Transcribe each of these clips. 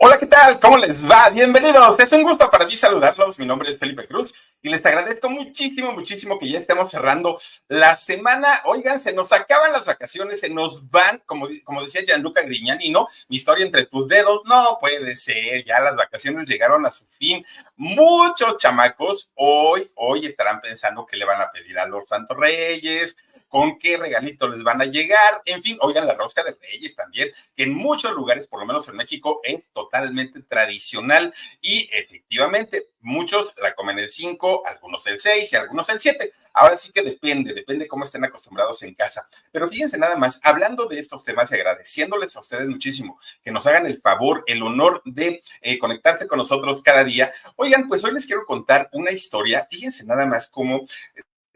Hola, ¿qué tal? ¿Cómo les va? Bienvenidos. Es un gusto para mí saludarlos. Mi nombre es Felipe Cruz y les agradezco muchísimo, muchísimo que ya estemos cerrando la semana. Oigan, se nos acaban las vacaciones, se nos van, como decía Gianluca Grignani, ¿no? Mi historia entre tus dedos. No puede ser, ya las vacaciones llegaron a su fin. Muchos chamacos hoy estarán pensando que le van a pedir a los Santos Reyes, con qué regalito les van a llegar, en fin, oigan, la rosca de Reyes también, que en muchos lugares, por lo menos en México, es totalmente tradicional y efectivamente muchos la comen el 5, algunos el 6 y algunos el 7. Ahora sí que depende cómo estén acostumbrados en casa. Pero fíjense nada más, hablando de estos temas y agradeciéndoles a ustedes muchísimo que nos hagan el favor, el honor de conectarse con nosotros cada día. Oigan, pues hoy les quiero contar una historia, fíjense nada más como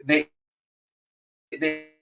de de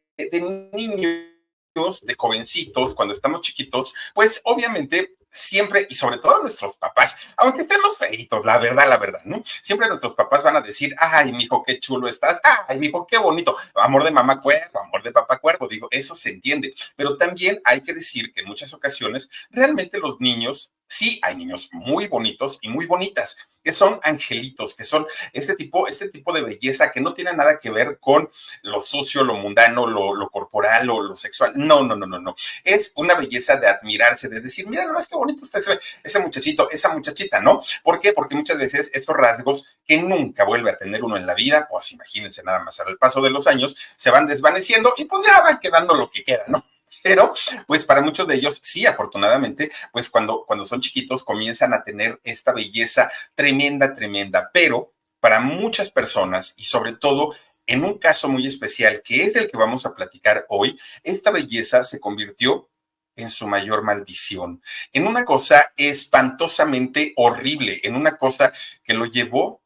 niños, de jovencitos, cuando estamos chiquitos, pues obviamente siempre y sobre todo nuestros papás, aunque estemos feitos, la verdad, ¿no? Siempre nuestros papás van a decir, ay, mijo, qué chulo estás, ay, mijo, qué bonito, amor de mamá cuervo, amor de papá cuervo, digo, eso se entiende, pero también hay que decir que en muchas ocasiones realmente los niños, sí, hay niños muy bonitos y muy bonitas, que son angelitos, que son este tipo de belleza que no tiene nada que ver con lo sucio, lo mundano, lo corporal o lo sexual. No, no, no, no, no. Es una belleza de admirarse, de decir, mira nomás qué bonito está ese muchachito, esa muchachita, ¿no? ¿Por qué? Porque muchas veces estos rasgos que nunca vuelve a tener uno en la vida, pues imagínense nada más, al paso de los años se van desvaneciendo y pues ya van quedando lo que queda, ¿no? Pero, pues para muchos de ellos, sí, afortunadamente, pues cuando son chiquitos comienzan a tener esta belleza tremenda, tremenda, pero para muchas personas y sobre todo en un caso muy especial, que es del que vamos a platicar hoy, esta belleza se convirtió en su mayor maldición, en una cosa espantosamente horrible, en una cosa que lo llevó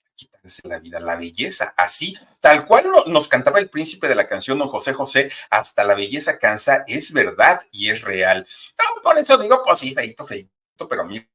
a quitarse la vida, la belleza, así, tal cual nos cantaba el príncipe de la canción, don José José, hasta la belleza cansa, es verdad y es real. No, por eso digo, pues sí, feito, feito, pero miren,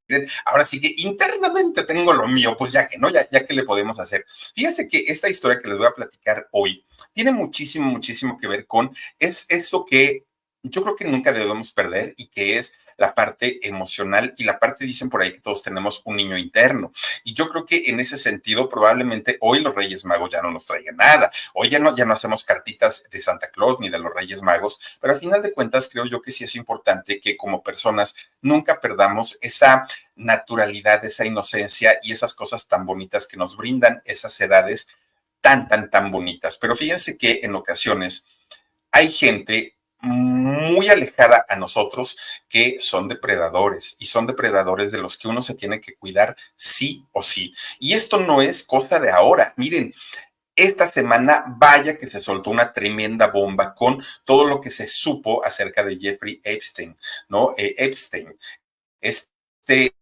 ahora sí que internamente tengo lo mío, pues ya que no, ya que le podemos hacer. Fíjense que esta historia que les voy a platicar hoy tiene muchísimo, muchísimo que ver con es eso que yo creo que nunca debemos perder y que es la parte emocional y la parte, dicen por ahí que todos tenemos un niño interno. Y yo creo que en ese sentido probablemente hoy los Reyes Magos ya no nos traigan nada. Hoy ya no hacemos cartitas de Santa Claus ni de los Reyes Magos, pero al final de cuentas creo yo que sí es importante que como personas nunca perdamos esa naturalidad, esa inocencia y esas cosas tan bonitas que nos brindan esas edades tan, tan, tan bonitas. Pero fíjense que en ocasiones hay gente muy alejada a nosotros que son depredadores y son depredadores de los que uno se tiene que cuidar sí o sí. Y esto no es cosa de ahora. Miren, esta semana, vaya que se soltó una tremenda bomba con todo lo que se supo acerca de Jeffrey Epstein, ¿no? Epstein, este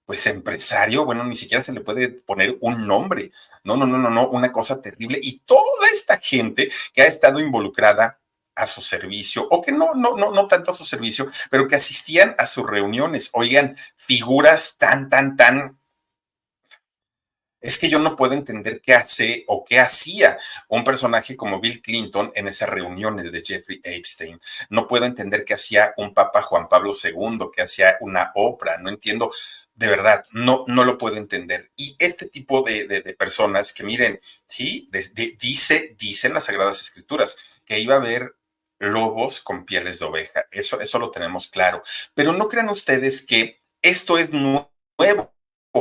pues empresario, bueno, ni siquiera se le puede poner un nombre. No, no, no, no, no, una cosa terrible. Y toda esta gente que ha estado involucrada a su servicio, o que no tanto a su servicio, pero que asistían a sus reuniones. Oigan, figuras tan, es que yo no puedo entender qué hace o qué hacía un personaje como Bill Clinton en esas reuniones de Jeffrey Epstein. No puedo entender qué hacía un Papa Juan Pablo II, qué hacía una Oprah. No entiendo, de verdad, no lo puedo entender. Y este tipo de personas que miren, sí, dicen las Sagradas Escrituras que iba a haber lobos con pieles de oveja. Eso lo tenemos claro. Pero no crean ustedes que esto es nuevo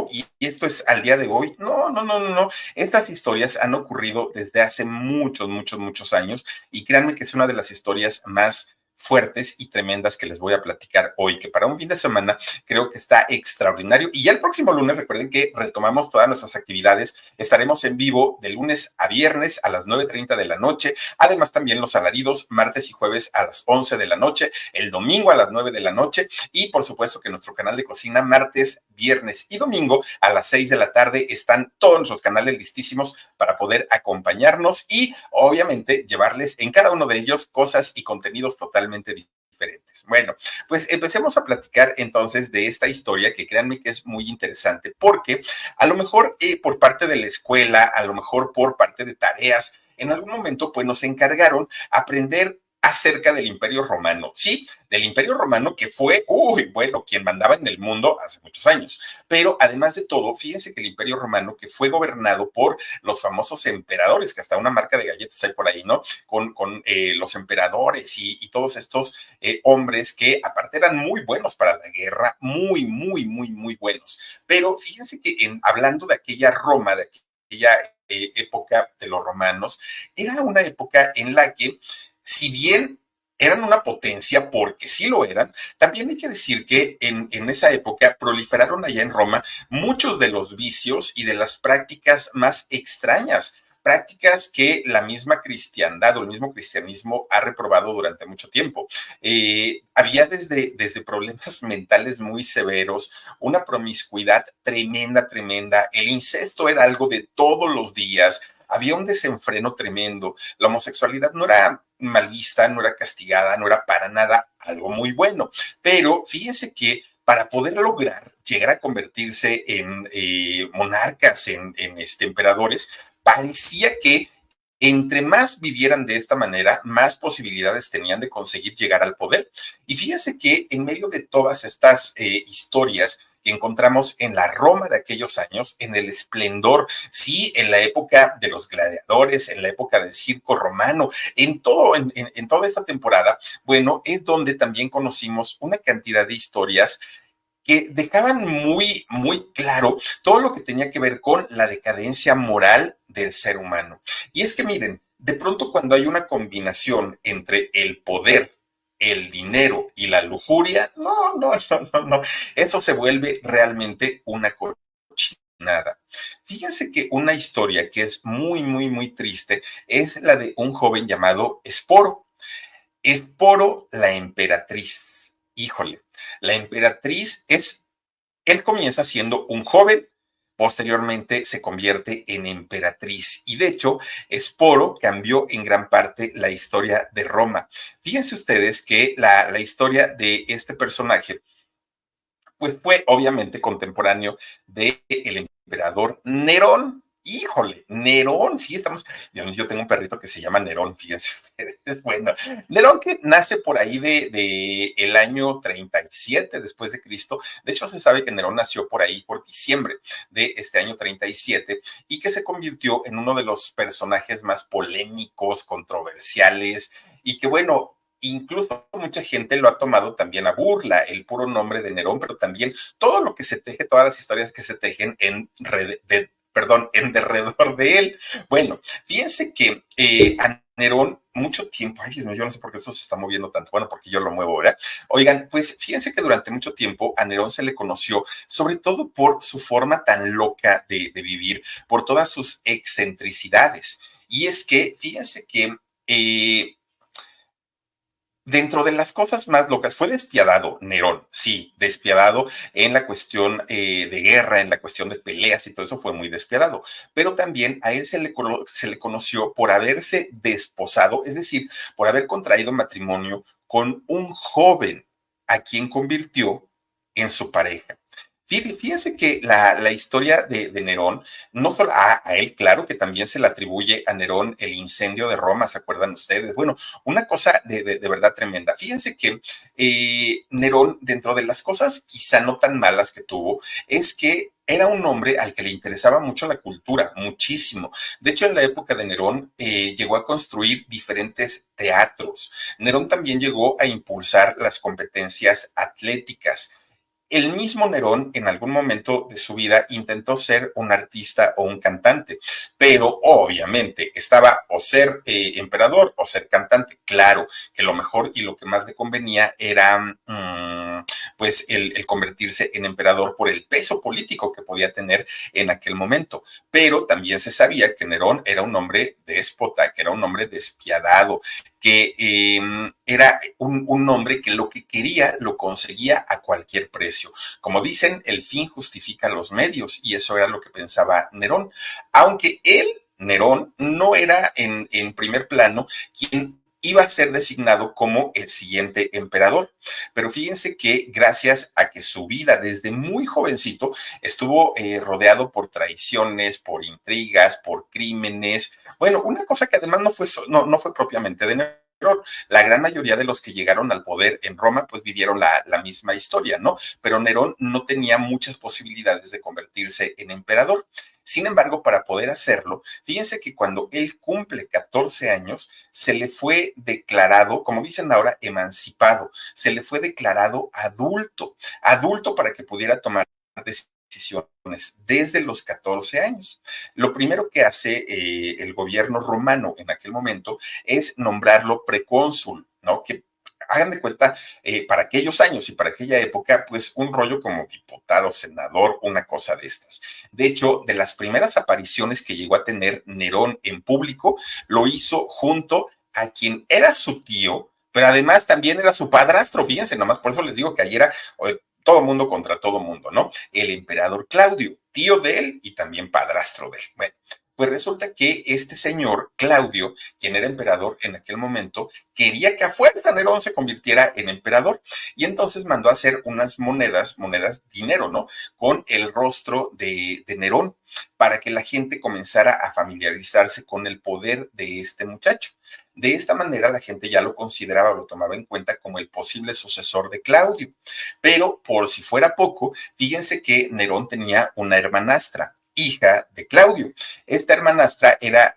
y esto es al día de hoy. No, no, no, no, no. Estas historias han ocurrido desde hace muchos, muchos, muchos años y créanme que es una de las historias más fuertes y tremendas que les voy a platicar hoy, que para un fin de semana creo que está extraordinario. Y ya el próximo lunes, recuerden que retomamos todas nuestras actividades. Estaremos en vivo de lunes a viernes a las 9:30 de la noche. Además, también los alaridos, martes y jueves a las 11 de la noche, el domingo a las 9 de la noche y por supuesto que nuestro canal de cocina martes, viernes y domingo a las 6 de la tarde están todos nuestros canales listísimos para poder acompañarnos y obviamente llevarles en cada uno de ellos cosas y contenidos totalmente diferentes. Bueno, pues empecemos a platicar entonces de esta historia que créanme que es muy interesante porque a lo mejor por parte de la escuela, a lo mejor por parte de tareas, en algún momento pues nos encargaron aprender acerca del Imperio Romano, sí, del Imperio Romano que fue, bueno, quien mandaba en el mundo hace muchos años. Pero además de todo, fíjense que el Imperio Romano que fue gobernado por los famosos emperadores, que hasta una marca de galletas hay por ahí, ¿no? Con los emperadores y todos estos hombres que aparte eran muy buenos para la guerra, muy buenos. Pero fíjense que hablando de aquella Roma, de aquella época de los romanos, era una época en la que si bien eran una potencia, porque sí lo eran, también hay que decir que en esa época proliferaron allá en Roma muchos de los vicios y de las prácticas más extrañas, prácticas que la misma cristiandad o el mismo cristianismo ha reprobado durante mucho tiempo. Había desde problemas mentales muy severos, una promiscuidad tremenda, el incesto era algo de todos los días, había un desenfreno tremendo, la homosexualidad no era mal vista, no era castigada, no era para nada algo muy bueno, pero fíjense que para poder lograr llegar a convertirse en monarcas, en emperadores, parecía que entre más vivieran de esta manera, más posibilidades tenían de conseguir llegar al poder. Y fíjense que en medio de todas estas historias que encontramos en la Roma de aquellos años, en el esplendor, sí, en la época de los gladiadores, en la época del circo romano, en toda esta temporada, bueno, es donde también conocimos una cantidad de historias que dejaban muy claro todo lo que tenía que ver con la decadencia moral del ser humano. Y es que miren, de pronto cuando hay una combinación entre el poder, el dinero y la lujuria, no, eso se vuelve realmente una cochinada. Fíjense que una historia que es muy triste es la de un joven llamado Esporo. Esporo, la emperatriz. Híjole, la emperatriz él comienza siendo un joven, posteriormente se convierte en emperatriz y de hecho Esporo cambió en gran parte la historia de Roma. Fíjense ustedes que la historia de este personaje pues fue obviamente contemporáneo del emperador Nerón. Híjole, Nerón, sí estamos, yo tengo un perrito que se llama Nerón, fíjense ustedes, bueno, Nerón que nace por ahí de el año 37 después de Cristo, de hecho se sabe que Nerón nació por ahí por diciembre de este año 37 y que se convirtió en uno de los personajes más polémicos, controversiales y que bueno, incluso mucha gente lo ha tomado también a burla, el puro nombre de Nerón, pero también todo lo que se teje, todas las historias que se tejen en derredor de él. Bueno, fíjense que a Nerón mucho tiempo, ay Dios mío, yo no sé por qué esto se está moviendo tanto, bueno, porque yo lo muevo, ¿verdad? Oigan, pues fíjense que durante mucho tiempo a Nerón se le conoció, sobre todo por su forma tan loca de vivir, por todas sus excentricidades. Y es que, fíjense que dentro de las cosas más locas, fue despiadado Nerón, sí, despiadado en la cuestión de guerra, en la cuestión de peleas y todo eso fue muy despiadado, pero también a él se le conoció por haberse desposado, es decir, por haber contraído matrimonio con un joven a quien convirtió en su pareja. Fíjense que la historia de Nerón, no solo a él, claro que también se le atribuye a Nerón el incendio de Roma, ¿se acuerdan ustedes? Bueno, una cosa de verdad tremenda. Fíjense que Nerón, dentro de las cosas quizá no tan malas que tuvo, es que era un hombre al que le interesaba mucho la cultura, muchísimo. De hecho, en la época de Nerón llegó a construir diferentes teatros. Nerón también llegó a impulsar las competencias atléticas. El mismo Nerón en algún momento de su vida intentó ser un artista o un cantante, pero obviamente estaba o ser emperador o ser cantante. Claro que lo mejor y lo que más le convenía era pues el convertirse en emperador por el peso político que podía tener en aquel momento. Pero también se sabía que Nerón era un hombre déspota, que era un hombre despiadado, que era un hombre que lo que quería lo conseguía a cualquier precio. Como dicen, el fin justifica los medios y eso era lo que pensaba Nerón. Aunque él, Nerón, no era en primer plano quien iba a ser designado como el siguiente emperador. Pero fíjense que gracias a que su vida desde muy jovencito estuvo rodeado por traiciones, por intrigas, por crímenes. Bueno, una cosa que además no fue propiamente de Nerón, La gran mayoría de los que llegaron al poder en Roma, pues vivieron la misma historia, ¿no? Pero Nerón no tenía muchas posibilidades de convertirse en emperador. Sin embargo, para poder hacerlo, fíjense que cuando él cumple 14 años, se le fue declarado, como dicen ahora, emancipado, se le fue declarado adulto, adulto para que pudiera tomar decisiones desde los 14 años. Lo primero que hace el gobierno romano en aquel momento es nombrarlo precónsul, ¿no? Que hagan de cuenta, para aquellos años y para aquella época, pues un rollo como diputado, senador, una cosa de estas. De hecho, de las primeras apariciones que llegó a tener Nerón en público, lo hizo junto a quien era su tío, pero además también era su padrastro. Fíjense, nomás por eso les digo que ayer era todo mundo contra todo mundo, ¿no? El emperador Claudio, tío de él y también padrastro de él. Bueno, pues resulta que este señor, Claudio, quien era emperador en aquel momento, quería que a fuerza Nerón se convirtiera en emperador. Y entonces mandó a hacer unas monedas, dinero, ¿no? Con el rostro de Nerón, para que la gente comenzara a familiarizarse con el poder de este muchacho. De esta manera la gente ya lo consideraba o lo tomaba en cuenta como el posible sucesor de Claudio. Pero por si fuera poco, fíjense que Nerón tenía una hermanastra, hija de Claudio. Esta hermanastra era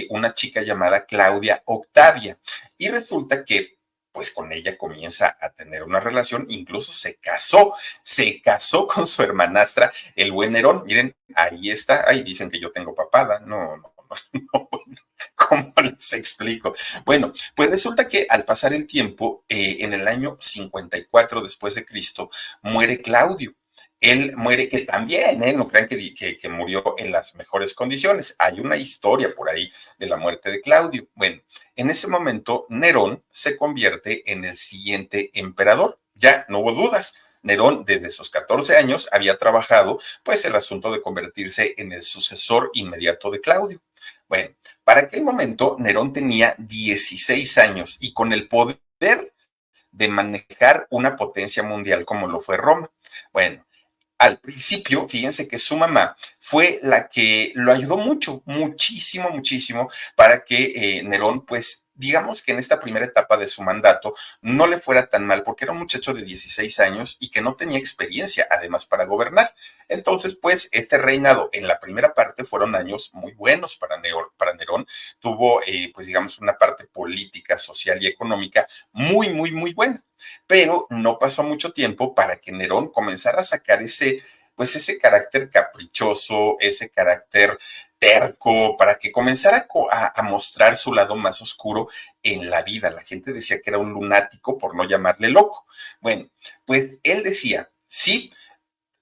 una chica llamada Claudia Octavia y resulta que pues con ella comienza a tener una relación, incluso se casó con su hermanastra, el buen Nerón. Miren, ahí está, ahí dicen que yo tengo papada, no, ¿cómo les explico? Bueno, pues resulta que al pasar el tiempo, en el año 54 después de Cristo, muere Claudio. Él muere, que también, no crean que murió en las mejores condiciones. Hay una historia por ahí de la muerte de Claudio. Bueno, en ese momento Nerón se convierte en el siguiente emperador. Ya no hubo dudas. Nerón desde sus 14 años había trabajado pues el asunto de convertirse en el sucesor inmediato de Claudio. Bueno, para aquel momento Nerón tenía 16 años y con el poder de manejar una potencia mundial como lo fue Roma. Bueno, al principio, fíjense que su mamá fue la que lo ayudó mucho, muchísimo, muchísimo, para que Nerón, pues, digamos que en esta primera etapa de su mandato no le fuera tan mal, porque era un muchacho de 16 años y que no tenía experiencia, además, para gobernar. Entonces, pues, este reinado en la primera parte fueron años muy buenos para Nerón. Tuvo, pues, digamos, una parte política, social y económica muy, muy, muy buena. Pero no pasó mucho tiempo para que Nerón comenzara a sacar pues ese carácter caprichoso, ese carácter terco, para que comenzara a mostrar su lado más oscuro en la vida. La gente decía que era un lunático por no llamarle loco. Bueno, pues él decía, sí,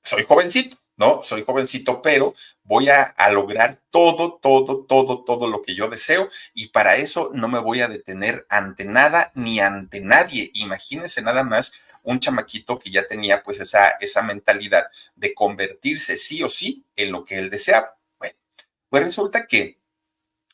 soy jovencito, ¿no? Soy jovencito, pero voy a lograr todo lo que yo deseo y para eso no me voy a detener ante nada ni ante nadie. Imagínense nada más un chamaquito que ya tenía pues esa mentalidad de convertirse sí o sí en lo que él deseaba. Bueno, pues resulta que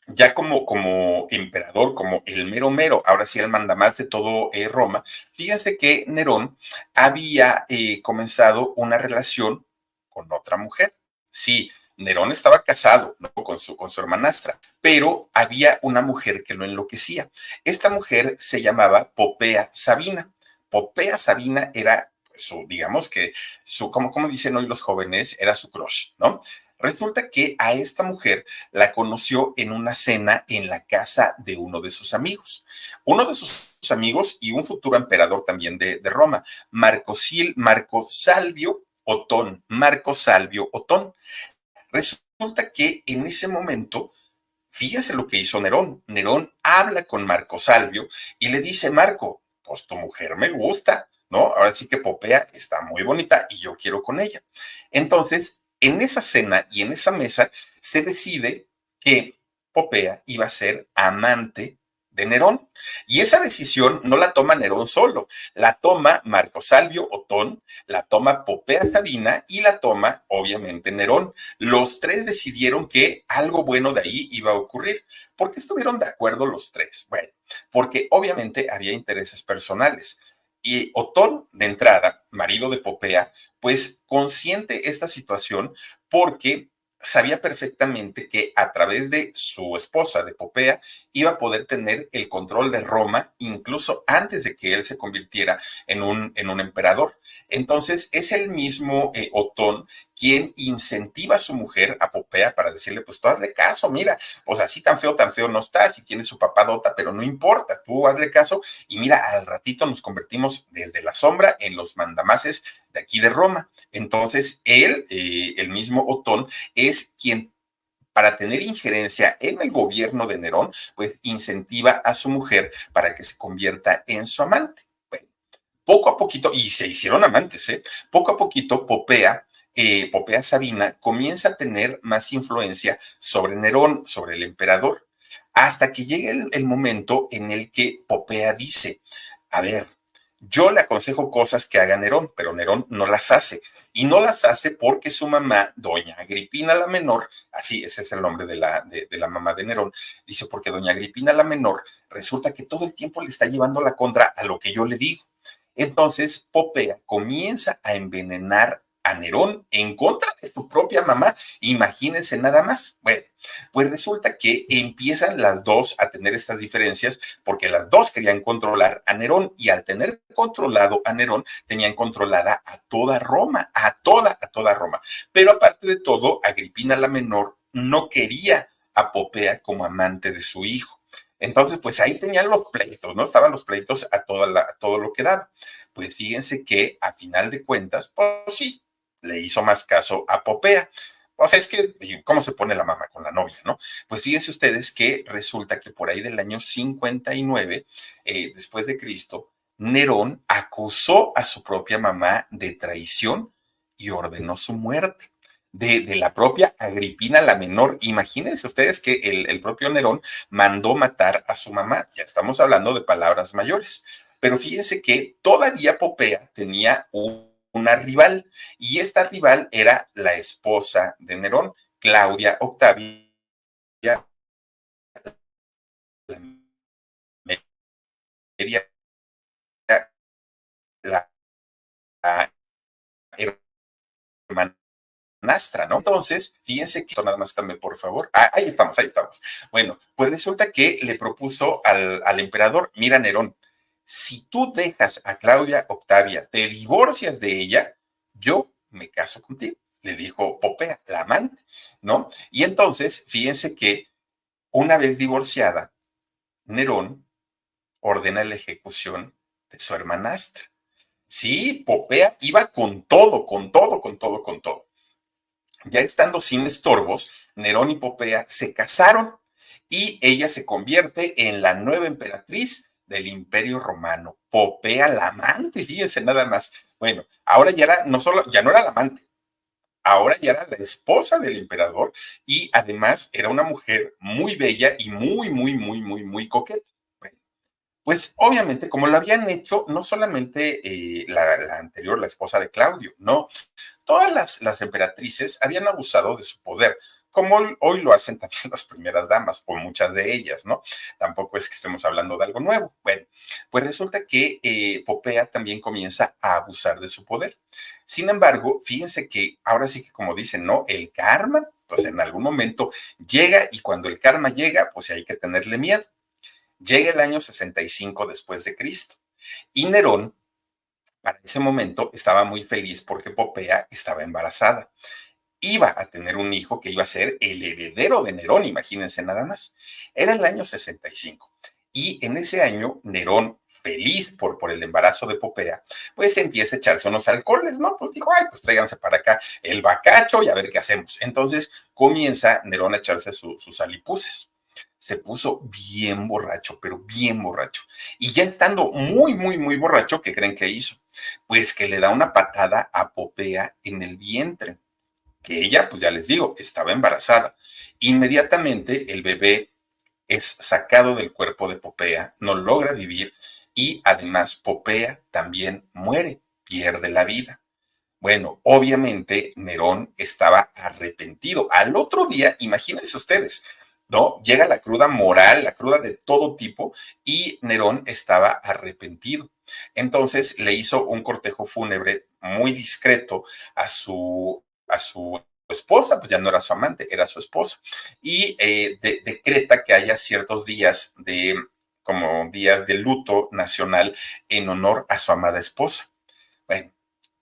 ya como emperador, como el mero mero, ahora sí el mandamás de todo Roma, fíjense que Nerón había comenzado una relación con otra mujer. Sí, Nerón estaba casado, ¿no? con su hermanastra, pero había una mujer que lo enloquecía. Esta mujer se llamaba Popea Sabina. Popea Sabina era digamos que como dicen hoy los jóvenes, era su crush, ¿no? Resulta que a esta mujer la conoció en una cena en la casa de uno de sus amigos. Uno de sus amigos y un futuro emperador también de Roma, Marco Salvio Otón. Marco Salvio Otón. Resulta que en ese momento, fíjense lo que hizo Nerón. Nerón habla con Marco Salvio y le dice, Marco, pues tu mujer me gusta, ¿no? Ahora sí que Popea está muy bonita y yo quiero con ella. Entonces, en esa cena y en esa mesa se decide que Popea iba a ser amante de Nerón. Y esa decisión no la toma Nerón solo, la toma Marco Salvio Otón, la toma Popea Sabina y la toma, obviamente, Nerón. Los tres decidieron que algo bueno de ahí iba a ocurrir. ¿Por qué estuvieron de acuerdo los tres? Bueno, porque obviamente había intereses personales. Y Otón, de entrada, marido de Popea, pues consiente esta situación porque sabía perfectamente que a través de su esposa, de Popea, iba a poder tener el control de Roma incluso antes de que él se convirtiera en un emperador. Entonces, es el mismo Otón quien incentiva a su mujer, a Popea, para decirle, pues tú hazle caso, mira, pues así tan feo no estás, y tiene su papá Dota, pero no importa, tú hazle caso, y mira, al ratito nos convertimos desde la sombra en los mandamases de aquí de Roma. Entonces, él, el mismo Otón, es quien para tener injerencia en el gobierno de Nerón, pues incentiva a su mujer para que se convierta en su amante. Bueno, poco a poquito, y se hicieron amantes, ¿eh? Poco a poquito, Popea Sabina comienza a tener más influencia sobre Nerón, sobre el emperador, hasta que llega el momento en el que Popea dice, a ver, yo le aconsejo cosas que haga Nerón, pero Nerón no las hace. Y no las hace porque su mamá, doña Agripina la Menor, así ese es el nombre de la mamá de Nerón, dice, porque doña Agripina la Menor resulta que todo el tiempo le está llevando la contra a lo que yo le digo. Entonces, Popea comienza a envenenar a Nerón en contra de su propia mamá. Imagínense nada más. Bueno, pues resulta que empiezan las dos a tener estas diferencias porque las dos querían controlar a Nerón y al tener controlado a Nerón tenían controlada a toda Roma, a toda Roma. Pero aparte de todo, Agripina la Menor no quería a Popea como amante de su hijo. Entonces, pues ahí tenían los pleitos, ¿no? Estaban los pleitos a todo lo que daba. Pues fíjense que a final de cuentas, pues sí, le hizo más caso a Popea. O sea, es que, ¿cómo se pone la mamá con la novia, no? Pues fíjense ustedes que resulta que por ahí del año 59, después de Cristo, Nerón acusó a su propia mamá de traición y ordenó su muerte. De la propia Agripina la Menor. Imagínense ustedes que el propio Nerón mandó matar a su mamá. Ya estamos hablando de palabras mayores. Pero fíjense que todavía Popea tenía una rival y esta rival era la esposa de Nerón, Claudia Octavia, la media, la, la hermanastra, ¿no? Entonces, fíjense que, nada más cambie, por favor. Ah, ahí estamos, ahí estamos. Bueno, pues resulta que le propuso al emperador, mira, Nerón, si tú dejas a Claudia Octavia, te divorcias de ella, yo me caso contigo, le dijo Popea, la amante, ¿no? Y entonces, fíjense que una vez divorciada, Nerón ordena la ejecución de su hermanastra. Sí, Popea iba con todo, con todo, con todo, con todo. Ya estando sin estorbos, Nerón y Popea se casaron y ella se convierte en la nueva emperatriz del Imperio Romano. Popea la amante, fíjense nada más. Bueno, ahora ya era, no solo, ya no era la amante, ahora ya era la esposa del emperador y además era una mujer muy bella y muy coqueta. Bueno, pues obviamente, como lo habían hecho, no solamente la anterior, la esposa de Claudio, no, todas las emperatrices habían abusado de su poder, como hoy lo hacen también las primeras damas, o muchas de ellas, ¿no? Tampoco es que estemos hablando de algo nuevo. Bueno, pues resulta que Popea también comienza a abusar de su poder. Sin embargo, fíjense que ahora sí que como dicen, ¿no? El karma, pues en algún momento llega y cuando el karma llega, pues hay que tenerle miedo. Llega el año 65 después de Cristo y Nerón para ese momento estaba muy feliz porque Popea estaba embarazada. Iba a tener un hijo que iba a ser el heredero de Nerón, imagínense nada más. Era el año 65. Y en ese año, Nerón, feliz por el embarazo de Popea, pues empieza a echarse unos alcoholes, ¿no? Pues dijo, ay, pues tráiganse para acá el bacacho y a ver qué hacemos. Entonces comienza Nerón a echarse sus alipuses. Se puso bien borracho, pero bien borracho. Y ya estando muy borracho, ¿qué creen que hizo? Pues que le da una patada a Popea en el vientre, que ella, pues ya les digo, estaba embarazada. Inmediatamente el bebé es sacado del cuerpo de Popea, no logra vivir y además Popea también muere, pierde la vida. Bueno, obviamente Nerón estaba arrepentido. Al otro día, imagínense ustedes, ¿no? Llega la cruda moral, la cruda de todo tipo, y Nerón estaba arrepentido. Entonces le hizo un cortejo fúnebre muy discreto a su esposa, pues ya no era su amante, era su esposa. Y decreta que haya ciertos días como días de luto nacional en honor a su amada esposa. Bueno,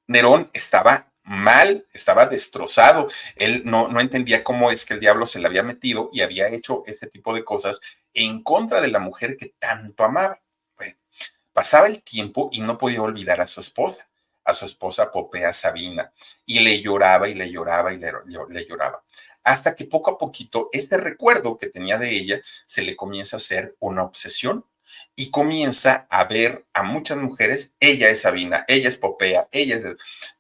Nerón estaba mal, estaba destrozado. Él no entendía cómo es que el diablo se le había metido y había hecho ese tipo de cosas en contra de la mujer que tanto amaba. Bueno, pasaba el tiempo y no podía olvidar a su esposa Popea Sabina, y le lloraba y le lloraba y le lloraba. Hasta que poco a poquito este recuerdo que tenía de ella se le comienza a hacer una obsesión y comienza a ver a muchas mujeres, ella es Sabina, ella es Popea, ella es...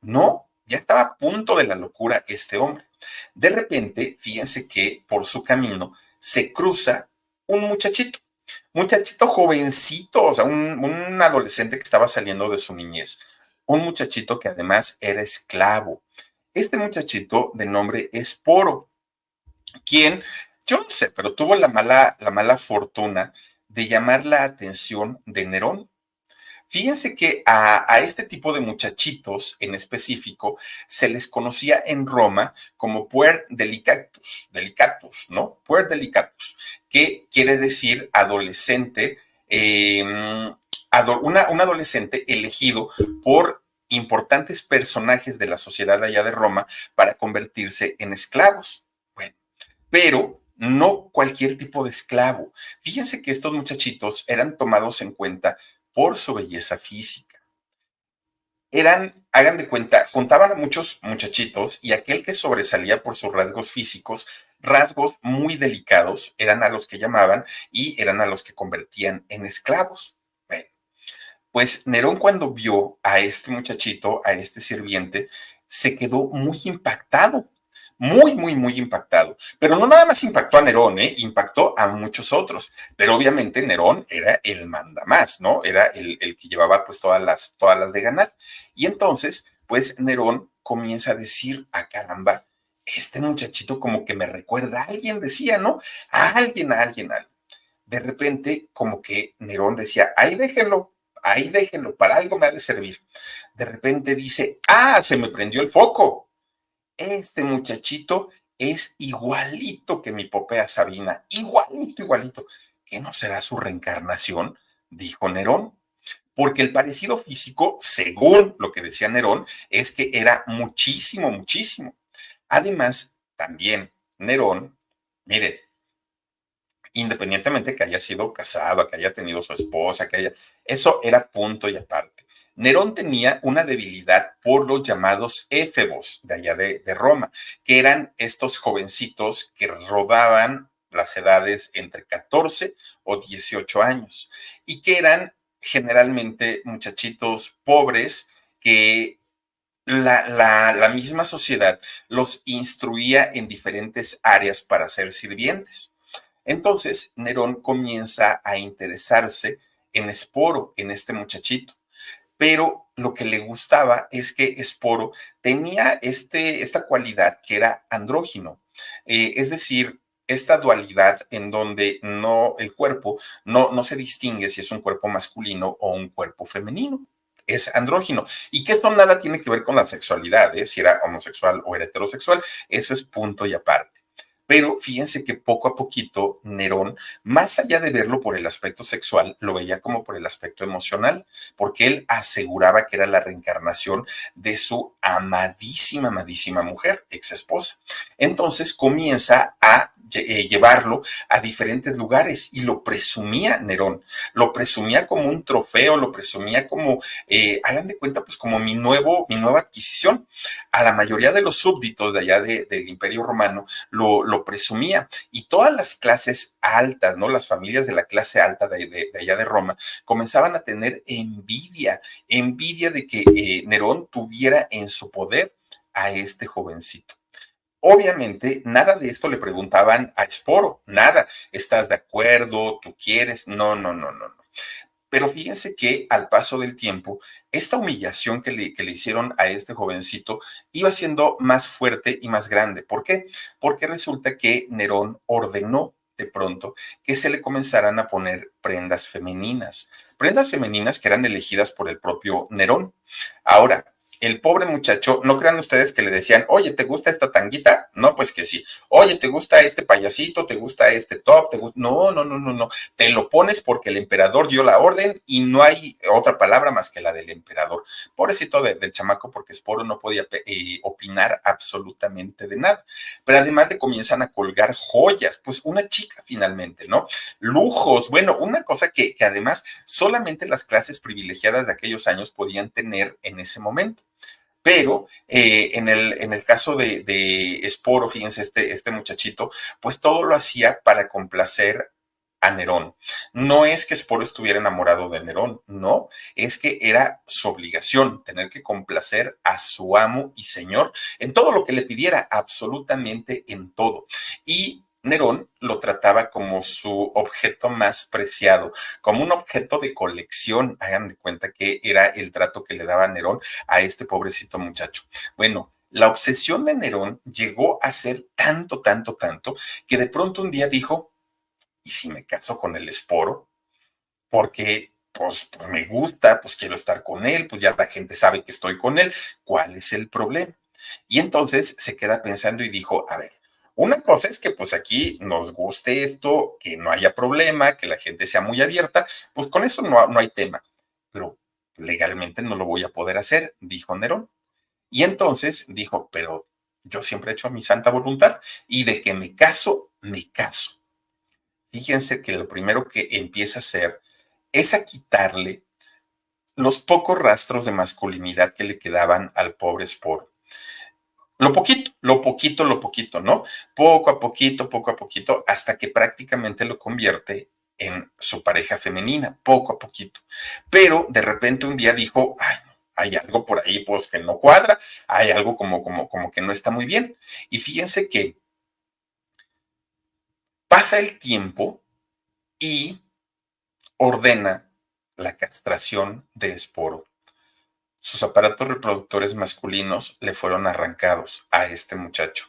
No, ya estaba a punto de la locura este hombre. De repente, fíjense que por su camino se cruza un muchachito jovencito, o sea, un adolescente que estaba saliendo de su niñez, un muchachito que además era esclavo. Este muchachito de nombre Esporo, quien, yo no sé, pero tuvo la mala fortuna de llamar la atención de Nerón. Fíjense que a este tipo de muchachitos en específico se les conocía en Roma como puer delicatus, ¿no? Puer delicatus, que quiere decir adolescente, un adolescente elegido por importantes personajes de la sociedad allá de Roma para convertirse en esclavos. Bueno, pero no cualquier tipo de esclavo. Fíjense que estos muchachitos eran tomados en cuenta por su belleza física. Hagan de cuenta, juntaban a muchos muchachitos y aquel que sobresalía por sus rasgos físicos, rasgos muy delicados, eran a los que llamaban y eran a los que convertían en esclavos. Bueno, pues Nerón cuando vio a este muchachito, a este sirviente, se quedó muy impactado, muy impactado. Pero no nada más impactó a Nerón, impactó a muchos otros. Pero obviamente Nerón era el mandamás, ¿no? Era el que llevaba pues todas las de ganar. Y entonces, pues Nerón comienza a decir, a caramba, este muchachito como que me recuerda a alguien, decía, ¿no? A alguien. De repente, como que Nerón decía, ahí déjenlo, para algo me ha de servir. De repente dice, se me prendió el foco. Este muchachito es igualito que mi Popea Sabina, igualito. ¿Qué no será su reencarnación? Dijo Nerón. Porque el parecido físico, según lo que decía Nerón, es que era muchísimo. Además, también Nerón, miren, independientemente que haya sido casado, que haya tenido su esposa, eso era punto y aparte. Nerón tenía una debilidad por los llamados éfebos de allá de Roma, que eran estos jovencitos que rodaban las edades entre 14 o 18 años y que eran generalmente muchachitos pobres que la misma sociedad los instruía en diferentes áreas para ser sirvientes. Entonces, Nerón comienza a interesarse en Esporo, en este muchachito, pero lo que le gustaba es que Esporo tenía esta cualidad que era andrógino, es decir, esta dualidad en donde el cuerpo no se distingue si es un cuerpo masculino o un cuerpo femenino. Es andrógino. Y que esto nada tiene que ver con la sexualidad, si era homosexual o era heterosexual, eso es punto y aparte. Pero fíjense que poco a poquito Nerón, más allá de verlo por el aspecto sexual, lo veía como por el aspecto emocional, porque él aseguraba que era la reencarnación de su amadísima mujer, ex esposa. Entonces comienza a llevarlo a diferentes lugares y lo presumía Nerón, lo presumía como un trofeo, lo presumía como, hagan de cuenta, pues como mi nueva adquisición. A la mayoría de los súbditos de allá del Imperio Romano lo presumía. Y todas las clases altas, ¿no? Las familias de la clase alta de allá de Roma comenzaban a tener envidia de que Nerón tuviera en su poder a este jovencito. Obviamente, nada de esto le preguntaban a Esporo, nada. ¿Estás de acuerdo? ¿Tú quieres? No. Pero fíjense que al paso del tiempo, esta humillación que le hicieron a este jovencito iba siendo más fuerte y más grande. ¿Por qué? Porque resulta que Nerón ordenó de pronto que se le comenzaran a poner prendas femeninas que eran elegidas por el propio Nerón. Ahora, el pobre muchacho, no crean ustedes que le decían, oye, ¿te gusta esta tanguita? No, pues que sí. Oye, ¿te gusta este payasito? ¿Te gusta este top? ¿Te gusta? No, no, no, no, no. Te lo pones porque el emperador dio la orden y no hay otra palabra más que la del emperador. Pobrecito del chamaco, porque Sporo no podía opinar absolutamente de nada. Pero además le comienzan a colgar joyas, pues una chica finalmente, ¿no? Lujos, bueno, una cosa que además solamente las clases privilegiadas de aquellos años podían tener en ese momento. Pero en el caso de Sporo, fíjense, este muchachito, pues todo lo hacía para complacer a Nerón. No es que Sporo estuviera enamorado de Nerón, no, es que era su obligación tener que complacer a su amo y señor en todo lo que le pidiera, absolutamente en todo. Y Nerón lo trataba como su objeto más preciado, como un objeto de colección. Hagan de cuenta que era el trato que le daba Nerón a este pobrecito muchacho. Bueno, la obsesión de Nerón llegó a ser tanto, tanto, tanto, que de pronto un día dijo, ¿y si me caso con el Esporo? Porque pues me gusta, pues quiero estar con él, pues ya la gente sabe que estoy con él. ¿Cuál es el problema? Y entonces se queda pensando y dijo, a ver, una cosa es que pues aquí nos guste esto, que no haya problema, que la gente sea muy abierta, pues con eso no hay tema, pero legalmente no lo voy a poder hacer, dijo Nerón. Y entonces dijo, pero yo siempre he hecho mi santa voluntad y de que me caso, me caso. Fíjense que lo primero que empieza a hacer es a quitarle los pocos rastros de masculinidad que le quedaban al pobre Sporo. Lo poquito, lo poquito, lo poquito, ¿no? Poco a poquito, hasta que prácticamente lo convierte en su pareja femenina, poco a poquito. Pero de repente un día dijo, ay, no, hay algo por ahí pues que no cuadra, hay algo como que no está muy bien. Y fíjense que pasa el tiempo y ordena la castración de Esporo. Sus aparatos reproductores masculinos le fueron arrancados a este muchacho.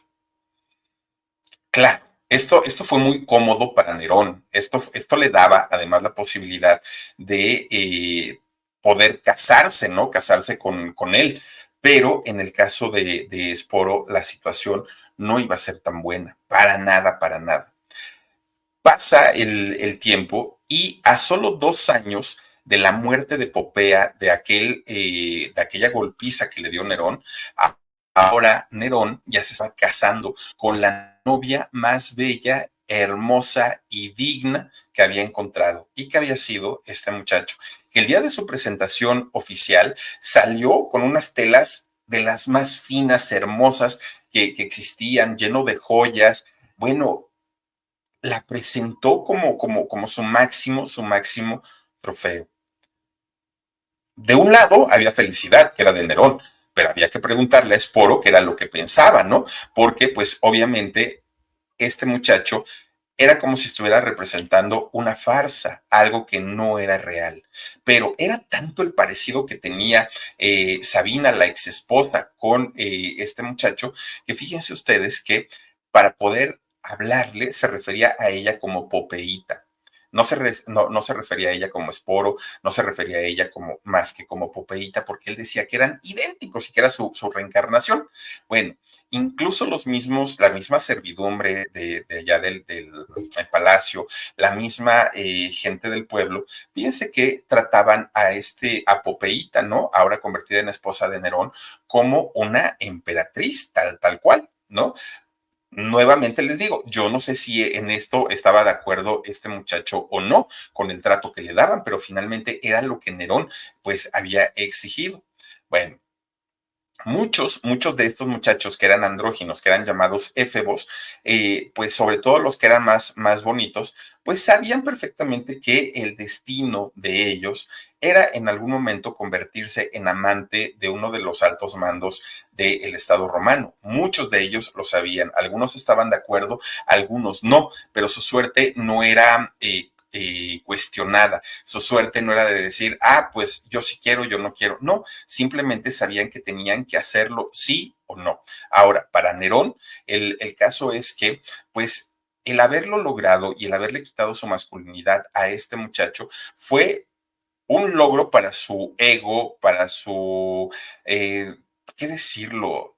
Claro, esto fue muy cómodo para Nerón. Esto le daba además la posibilidad de poder casarse, ¿no? Casarse con él. Pero en el caso de Esporo, la situación no iba a ser tan buena. Para nada, para nada. Pasa el tiempo y a solo 2 años de la muerte de Popea, de aquella golpiza que le dio Nerón, ahora Nerón ya se está casando con la novia más bella, hermosa y digna que había encontrado y que había sido este muchacho, que el día de su presentación oficial salió con unas telas de las más finas, hermosas que existían, lleno de joyas. Bueno, la presentó como su máximo trofeo. De un lado había felicidad, que era de Nerón, pero había que preguntarle a Esporo qué era lo que pensaba, ¿no? Porque pues obviamente este muchacho era como si estuviera representando una farsa, algo que no era real. Pero era tanto el parecido que tenía Sabina, la ex esposa, con este muchacho, que fíjense ustedes que para poder hablarle se refería a ella como Popeíta. No se refería a ella como Esporo, no se refería a ella como más que como Popeíta, porque él decía que eran idénticos y que era su reencarnación. Bueno, incluso la misma servidumbre de allá del palacio, la misma gente del pueblo, fíjense que trataban a Popeíta, ¿no? Ahora convertida en esposa de Nerón, como una emperatriz, tal cual, ¿no? Nuevamente les digo, yo no sé si en esto estaba de acuerdo este muchacho o no con el trato que le daban, pero finalmente era lo que Nerón pues había exigido. Bueno, muchos de estos muchachos que eran andróginos, que eran llamados éfebos, pues sobre todo los que eran más bonitos, pues sabían perfectamente que el destino de ellos era en algún momento convertirse en amante de uno de los altos mandos del Estado romano. Muchos de ellos lo sabían, algunos estaban de acuerdo, algunos no, pero su suerte no era cuestionada, su suerte no era de decir, pues yo sí quiero, yo no quiero, no, simplemente sabían que tenían que hacerlo sí o no. Ahora, para Nerón, el caso es que, pues, el haberlo logrado y el haberle quitado su masculinidad a este muchacho fue un logro para su ego, para su, eh, ¿qué decirlo?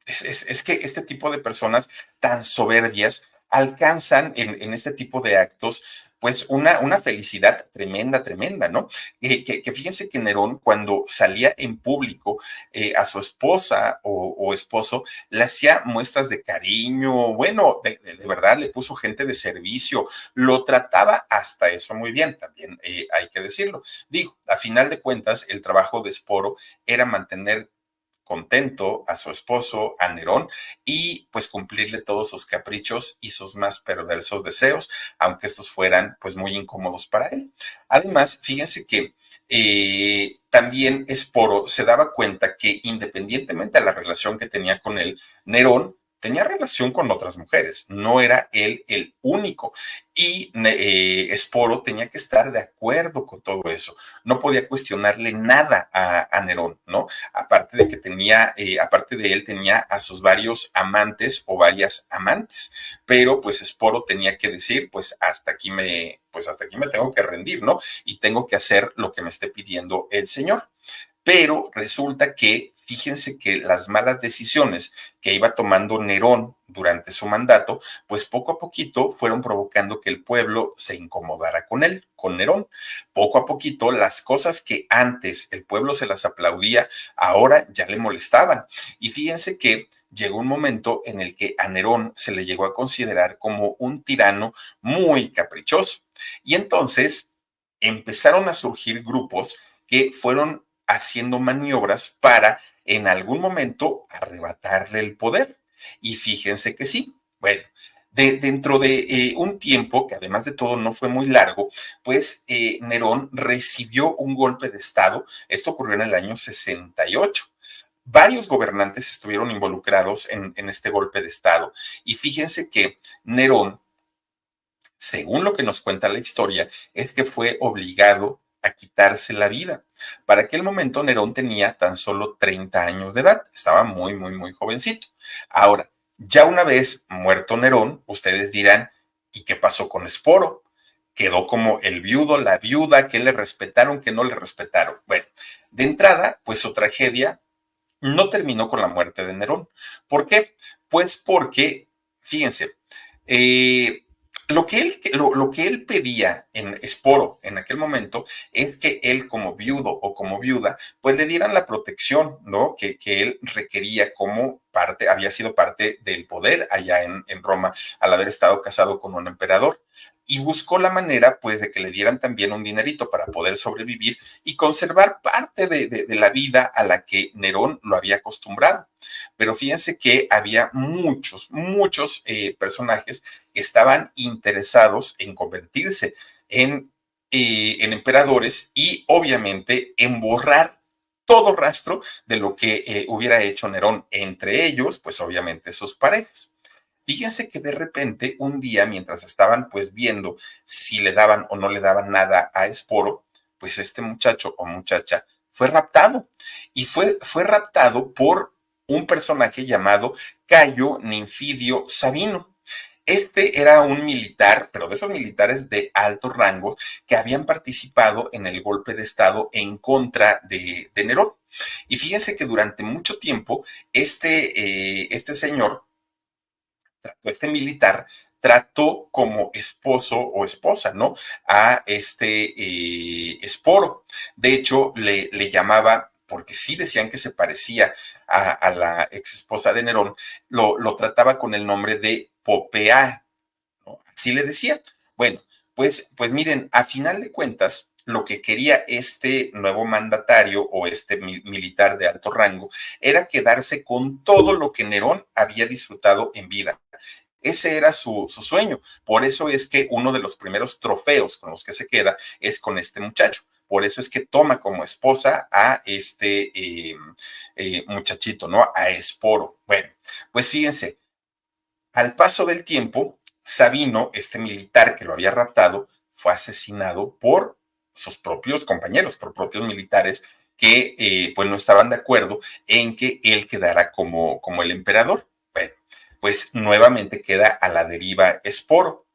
Es que este tipo de personas tan soberbias alcanzan en este tipo de actos, pues una felicidad tremenda, tremenda, ¿no? Que fíjense que Nerón, cuando salía en público a su esposa o esposo, le hacía muestras de cariño, bueno, de verdad le puso gente de servicio, lo trataba hasta eso muy bien, también hay que decirlo. Digo, a final de cuentas, el trabajo de Esporo era mantener contento a su esposo, a Nerón, y pues cumplirle todos sus caprichos y sus más perversos deseos, aunque estos fueran pues muy incómodos para él. Además, fíjense que también Esporo se daba cuenta que independientemente de la relación que tenía con él, Nerón tenía relación con otras mujeres, no era él el único. Y Esporo tenía que estar de acuerdo con todo eso, no podía cuestionarle nada a Nerón, ¿no? Aparte de que tenía, aparte de él, tenía a sus varios amantes o varias amantes, pero pues Esporo tenía que decir, pues hasta aquí me tengo que rendir, ¿no? Y tengo que hacer lo que me esté pidiendo el Señor. Pero resulta que, fíjense que las malas decisiones que iba tomando Nerón durante su mandato, pues poco a poquito fueron provocando que el pueblo se incomodara con él, con Nerón. Poco a poquito las cosas que antes el pueblo se las aplaudía, ahora ya le molestaban. Y fíjense que llegó un momento en el que a Nerón se le llegó a considerar como un tirano muy caprichoso. Y entonces empezaron a surgir grupos que fueron haciendo maniobras para en algún momento arrebatarle el poder. Y fíjense que sí. Bueno, dentro de un tiempo, que además de todo no fue muy largo, pues Nerón recibió un golpe de Estado. Esto ocurrió en el año 68. Varios gobernantes estuvieron involucrados en este golpe de Estado. Y fíjense que Nerón, según lo que nos cuenta la historia, es que fue obligado a quitarse la vida. Para aquel momento Nerón tenía tan solo 30 años de edad, estaba muy, muy, muy jovencito. Ahora, ya una vez muerto Nerón, ustedes dirán, ¿y qué pasó con Esporo? Quedó como el viudo, la viuda, que le respetaron, que no le respetaron. Bueno, de entrada, pues su tragedia no terminó con la muerte de Nerón. ¿Por qué? Pues porque, fíjense, eh, lo que él pedía en Esporo en aquel momento es que él como viudo o como viuda, pues le dieran la protección, ¿no? Que él requería como parte, había sido parte del poder allá en Roma al haber estado casado con un emperador. Y buscó la manera, pues, de que le dieran también un dinerito para poder sobrevivir y conservar parte de la vida a la que Nerón lo había acostumbrado. Pero fíjense que había muchos, muchos personajes que estaban interesados en convertirse en emperadores y obviamente en borrar todo rastro de lo que hubiera hecho Nerón, entre ellos, pues obviamente sus parejas. Fíjense que de repente un día, mientras estaban pues viendo si le daban o no le daban nada a Esporo, pues este muchacho o muchacha fue raptado y fue raptado por un personaje llamado Cayo Ninfidio Sabino. Este era un militar, pero de esos militares de alto rango que habían participado en el golpe de Estado en contra de Nerón. Y fíjense que durante mucho tiempo este señor este militar trató como esposo o esposa, ¿no? A este Esporo. De hecho, le llamaba, porque sí decían que se parecía a la ex esposa de Nerón, lo trataba con el nombre de Popea, ¿no? Así le decía. Bueno, pues miren, a final de cuentas, lo que quería este nuevo mandatario o este militar de alto rango era quedarse con todo lo que Nerón había disfrutado en vida. Ese era su sueño. Por eso es que uno de los primeros trofeos con los que se queda es con este muchacho. Por eso es que toma como esposa a este muchachito, ¿no? A Esporo. Bueno, pues fíjense, al paso del tiempo, Sabino, este militar que lo había raptado, fue asesinado por sus propios compañeros, por propios militares que pues no estaban de acuerdo en que él quedara como el emperador. Bueno, pues nuevamente queda a la deriva Esporo.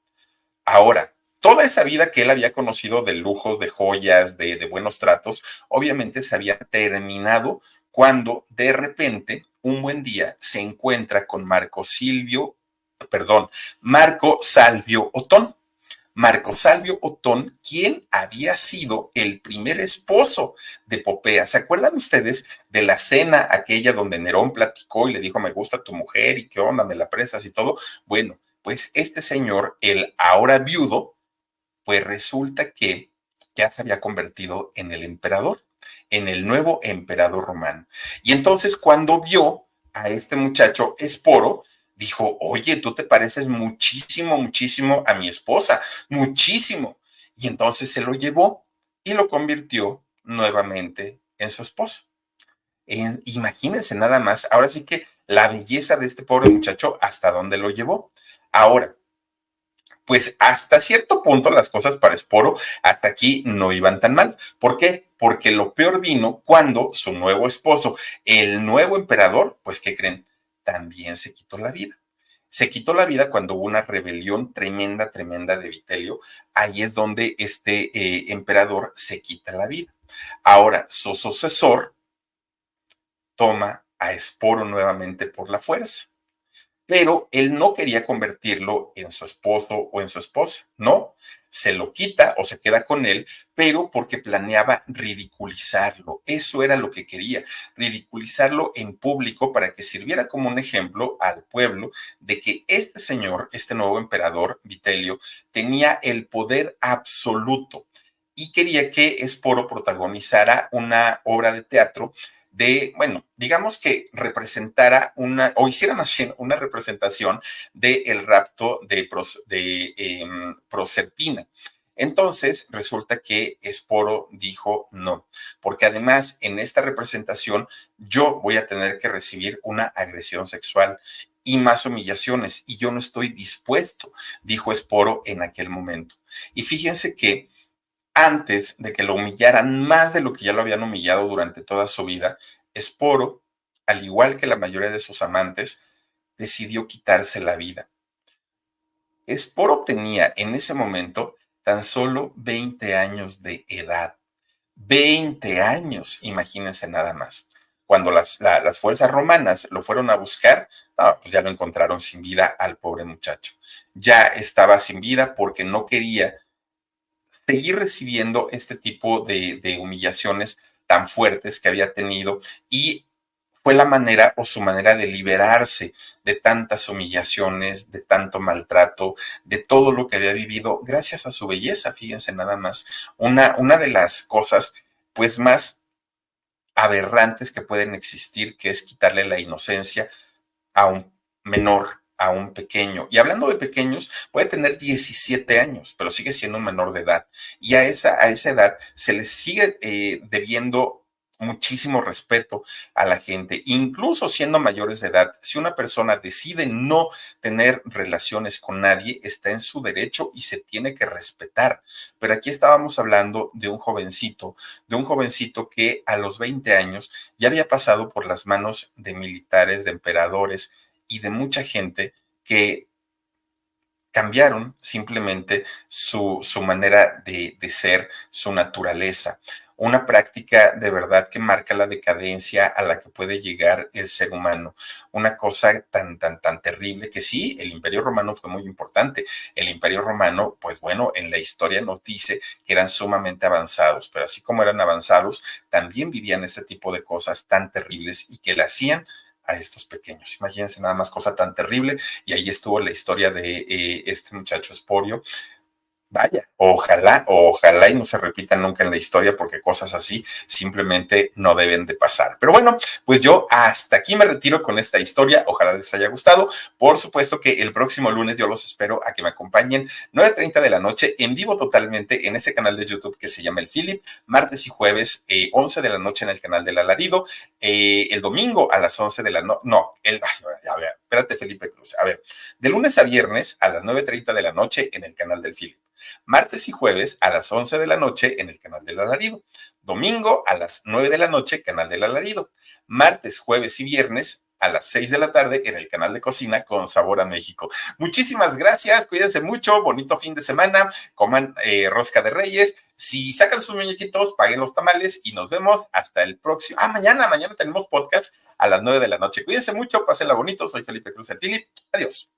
Ahora, Toda esa vida que él había conocido de lujos, de joyas, de buenos tratos, obviamente se había terminado cuando de repente, un buen día, se encuentra con Marco Salvio Otón. Marco Salvio Otón, quien había sido el primer esposo de Popea. ¿Se acuerdan ustedes de la cena aquella donde Nerón platicó y le dijo, me gusta tu mujer y qué onda, me la prestas y todo? Bueno, pues este señor, el ahora viudo, pues resulta que ya se había convertido en el emperador, en el nuevo emperador romano. Y entonces cuando vio a este muchacho Esporo, dijo, oye, tú te pareces muchísimo, muchísimo a mi esposa, muchísimo. Y entonces se lo llevó y lo convirtió nuevamente en su esposa. Imagínense nada más, ahora sí que la belleza de este pobre muchacho hasta dónde lo llevó. Ahora, pues hasta cierto punto las cosas para Esporo hasta aquí no iban tan mal. ¿Por qué? Porque lo peor vino cuando su nuevo esposo, el nuevo emperador, pues ¿qué creen? También se quitó la vida. Se quitó la vida cuando hubo una rebelión tremenda, tremenda de Vitelio. Ahí es donde este emperador se quita la vida. Ahora, su sucesor toma a Esporo nuevamente por la fuerza, pero él no quería convertirlo en su esposo o en su esposa, no, se lo quita o se queda con él, pero porque planeaba ridiculizarlo, eso era lo que quería, ridiculizarlo en público para que sirviera como un ejemplo al pueblo de que este señor, este nuevo emperador, Vitelio, tenía el poder absoluto y quería que Esporo protagonizara una obra de teatro de, bueno, digamos que representara o hiciera más bien una representación del rapto de Proserpina. Entonces, resulta que Esporo dijo no, porque además en esta representación yo voy a tener que recibir una agresión sexual y más humillaciones, y yo no estoy dispuesto, dijo Esporo en aquel momento. Y fíjense que antes de que lo humillaran más de lo que ya lo habían humillado durante toda su vida, Esporo, al igual que la mayoría de sus amantes, decidió quitarse la vida. Esporo tenía en ese momento tan solo 20 años de edad. 20 años, imagínense nada más. Cuando las fuerzas romanas lo fueron a buscar, no, pues ya lo encontraron sin vida al pobre muchacho. Ya estaba sin vida porque no quería seguir recibiendo este tipo de humillaciones tan fuertes que había tenido y fue la manera o su manera de liberarse de tantas humillaciones, de tanto maltrato, de todo lo que había vivido gracias a su belleza, fíjense nada más. Una de las cosas pues más aberrantes que pueden existir, que es quitarle la inocencia a un menor, a un pequeño. Y hablando de pequeños, puede tener 17 años, pero sigue siendo un menor de edad. Y a esa edad se les sigue debiendo muchísimo respeto a la gente, incluso siendo mayores de edad. Si una persona decide no tener relaciones con nadie, está en su derecho y se tiene que respetar. Pero aquí estábamos hablando de un jovencito que a los 20 años ya había pasado por las manos de militares, de emperadores y de mucha gente que cambiaron simplemente su manera de ser, su naturaleza. Una práctica de verdad que marca la decadencia a la que puede llegar el ser humano. Una cosa tan, tan, tan terrible que sí, el Imperio Romano fue muy importante. El Imperio Romano, pues bueno, en la historia nos dice que eran sumamente avanzados, pero así como eran avanzados, también vivían este tipo de cosas tan terribles y que le hacían a estos pequeños. Imagínense nada más cosa tan terrible y ahí estuvo la historia de este muchacho Esporio. Vaya, ojalá y no se repitan nunca en la historia porque cosas así simplemente no deben de pasar. Pero bueno, pues yo hasta aquí me retiro con esta historia. Ojalá les haya gustado. Por supuesto que el próximo lunes yo los espero a que me acompañen 9:30 de la noche en vivo totalmente en este canal de YouTube que se llama El Philip, martes y jueves 11 de la noche en el canal del Alarido, el domingo a las 11 de la noche, no, a ver, espérate Felipe Cruz, a ver, de lunes a viernes a las 9:30 de la noche en el canal del Philip. Martes y jueves a las 11 de la noche en el canal del Alarido. Domingo a las 9 de la noche, canal del Alarido. Martes, jueves y viernes a las 6 de la tarde en el canal de Cocina con Sabor a México. Muchísimas gracias, cuídense mucho, bonito fin de semana, coman rosca de Reyes. Si sacan sus muñequitos, paguen los tamales y nos vemos hasta el próximo. Mañana tenemos podcast a las 9 de la noche. Cuídense mucho, pásenla bonito. Soy Felipe Cruz, el Philip. Adiós.